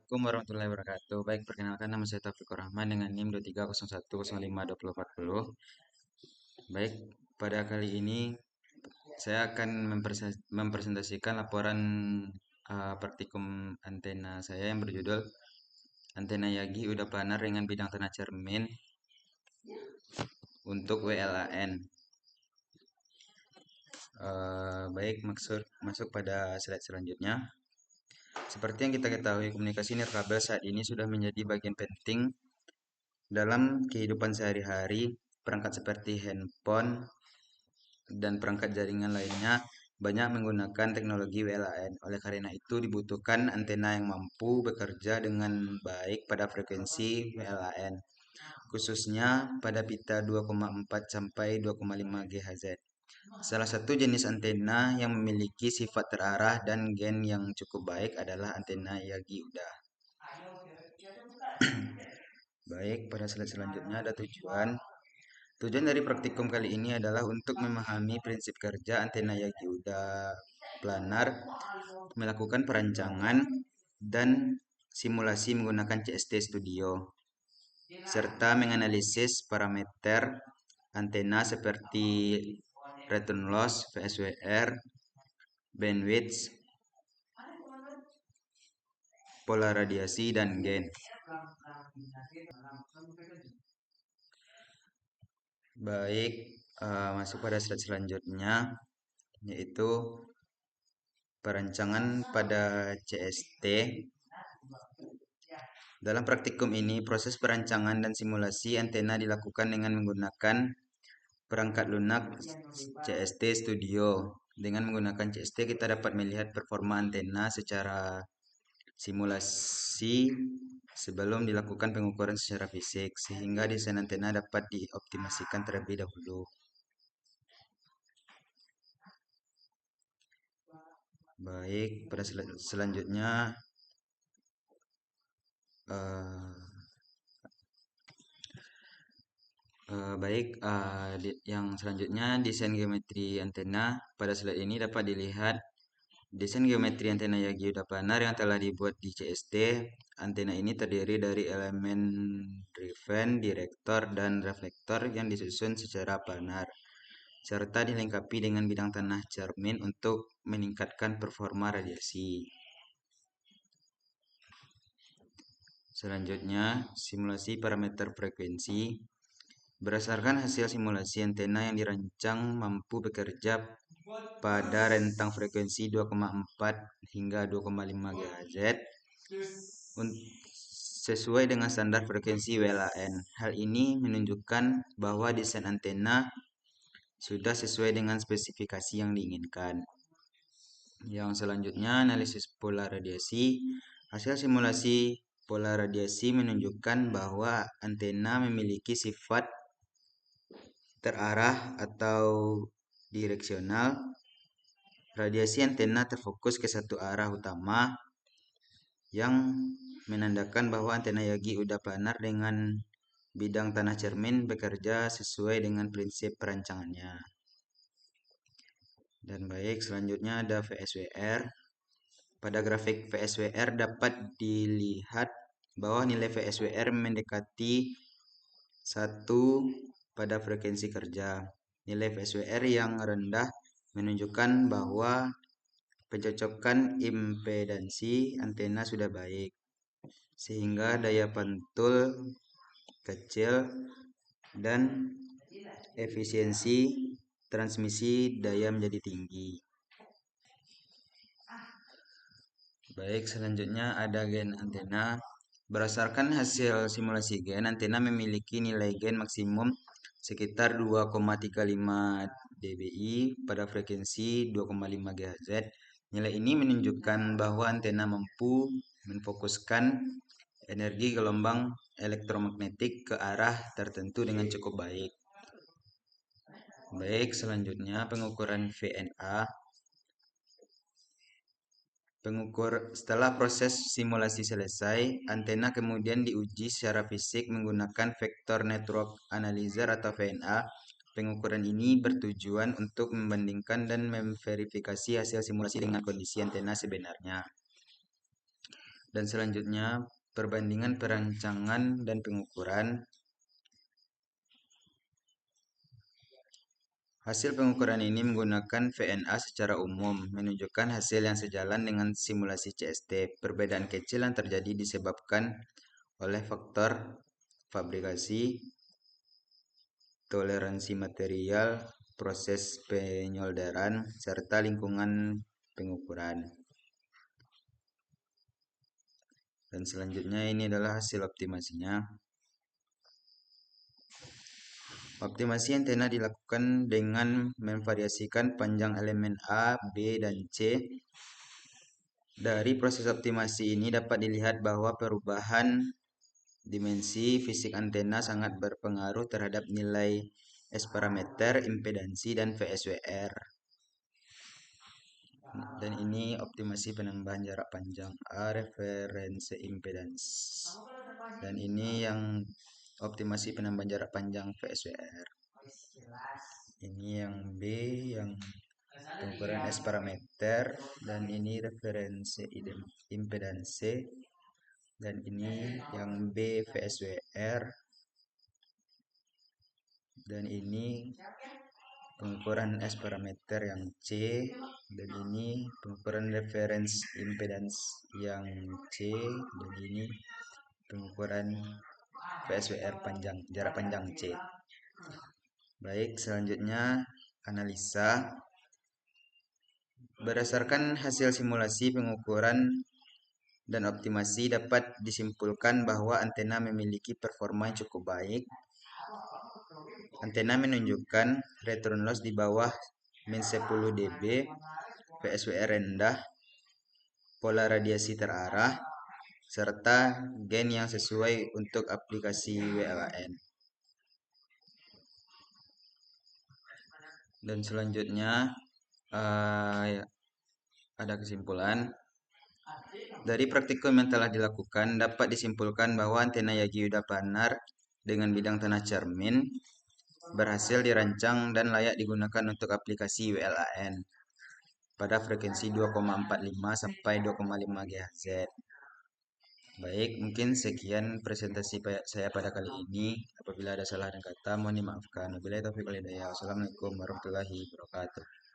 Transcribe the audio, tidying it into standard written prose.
Assalamualaikum warahmatullahi wabarakatuh. Baik, perkenalkan nama saya Taufikur Rahman dengan NIM 2301052040. Baik, pada kali ini saya akan mempresentasikan laporan praktikum antena saya yang berjudul Antena Yagi Udah Planar dengan Bidang Tanah Cermin untuk WLAN. Baik, masuk pada slide selanjutnya. Seperti yang kita ketahui, komunikasi nirkabel saat ini sudah menjadi bagian penting dalam kehidupan sehari-hari. Perangkat seperti handphone dan perangkat jaringan lainnya banyak menggunakan teknologi WLAN. Oleh karena itu dibutuhkan antena yang mampu bekerja dengan baik pada frekuensi WLAN, khususnya pada pita 2,4 sampai 2,5 GHz. Salah satu jenis antena yang memiliki sifat terarah dan gain yang cukup baik adalah antena Yagi Uda. Baik, pada slide selanjutnya ada tujuan. Tujuan dari praktikum kali ini adalah untuk memahami prinsip kerja antena Yagi Uda planar, melakukan perancangan dan simulasi menggunakan CST Studio, serta menganalisis parameter antena seperti return loss, VSWR, bandwidth, pola radiasi, dan gain. Baik, masuk pada slide selanjutnya, yaitu perancangan pada CST. Dalam praktikum ini, proses perancangan dan simulasi antena dilakukan dengan menggunakan perangkat lunak CST Studio. Dengan menggunakan CST, kita dapat melihat performa antena secara simulasi sebelum dilakukan pengukuran secara fisik, sehingga desain antena dapat dioptimasikan terlebih dahulu. Baik, pada selanjutnya yang selanjutnya desain geometri antena. Pada slide ini dapat dilihat desain geometri antena Yagi Uda planar yang telah dibuat di CST. Antena ini terdiri dari elemen driven, direktor, dan reflektor yang disusun secara planar, serta dilengkapi dengan bidang tanah cermin untuk meningkatkan performa radiasi. Selanjutnya, simulasi parameter frekuensi. Berdasarkan hasil simulasi, antena yang dirancang mampu bekerja pada rentang frekuensi 2,4 hingga 2,5 GHz sesuai dengan standar frekuensi WLAN. Hal ini menunjukkan bahwa desain antena sudah sesuai dengan spesifikasi yang diinginkan. Yang selanjutnya, analisis pola radiasi. Hasil simulasi pola radiasi menunjukkan bahwa antena memiliki sifat terarah atau direksional. Radiasi antena terfokus ke satu arah utama yang menandakan bahwa antena Yagi Uda planar dengan bidang tanah cermin bekerja sesuai dengan prinsip perancangannya. Dan baik, selanjutnya ada VSWR. Pada grafik VSWR dapat dilihat bahwa nilai VSWR mendekati 1 pada frekuensi kerja. Nilai VSWR yang rendah menunjukkan bahwa pencocokan impedansi antena sudah baik, sehingga daya pantul kecil dan efisiensi transmisi daya menjadi tinggi. Baik, selanjutnya ada gain antena. Berdasarkan hasil simulasi gain, antena memiliki nilai gain maksimum sekitar 2,35 dBi pada frekuensi 2,5 GHz. Nilai ini menunjukkan bahwa antena mampu memfokuskan energi gelombang elektromagnetik ke arah tertentu dengan cukup baik. Baik, selanjutnya pengukuran VNA. Setelah proses simulasi selesai, antena kemudian diuji secara fisik menggunakan Vector Network Analyzer atau VNA. Pengukuran ini bertujuan untuk membandingkan dan memverifikasi hasil simulasi dengan kondisi antena sebenarnya. Dan selanjutnya, perbandingan perancangan dan pengukuran. Hasil pengukuran ini menggunakan VNA secara umum, menunjukkan hasil yang sejalan dengan simulasi CST. Perbedaan kecil yang terjadi disebabkan oleh faktor fabrikasi, toleransi material, proses penyolderan, serta lingkungan pengukuran. Dan selanjutnya ini adalah hasil optimasinya. Optimasi antena dilakukan dengan memvariasikan panjang elemen A, B, dan C. Dari proses optimasi ini dapat dilihat bahwa perubahan dimensi fisik antena sangat berpengaruh terhadap nilai S parameter, impedansi, dan VSWR. Dan ini optimasi penambahan jarak panjang A, referensi impedans. Dan ini yang optimasi penambahan jarak panjang VSWR. Ini yang B, yang pengukuran S parameter, dan ini referensi impedansi, dan ini yang B VSWR, dan ini pengukuran S parameter yang C, dan ini pengukuran reference impedance yang C, dan ini pengukuran VSWR panjang, jarak panjang C. Baik, selanjutnya analisa. Berdasarkan hasil simulasi pengukuran dan optimasi dapat disimpulkan bahwa antena memiliki performa yang cukup baik. Antena menunjukkan return loss di bawah min 10 dB, VSWR rendah, pola radiasi terarah, serta gain yang sesuai untuk aplikasi WLAN. Dan selanjutnya ya, ada kesimpulan. Dari praktikum yang telah dilakukan dapat disimpulkan bahwa antena Yagi Yuda Planar dengan bidang tanah cermin berhasil dirancang dan layak digunakan untuk aplikasi WLAN pada frekuensi 2,45 sampai 2,5 GHz. Baik, mungkin sekian presentasi saya pada kali ini. Apabila ada salah dan kata, mohon dimaafkan. Wabillahi taufiq wal hidayah. Wassalamualaikum warahmatullahi wabarakatuh.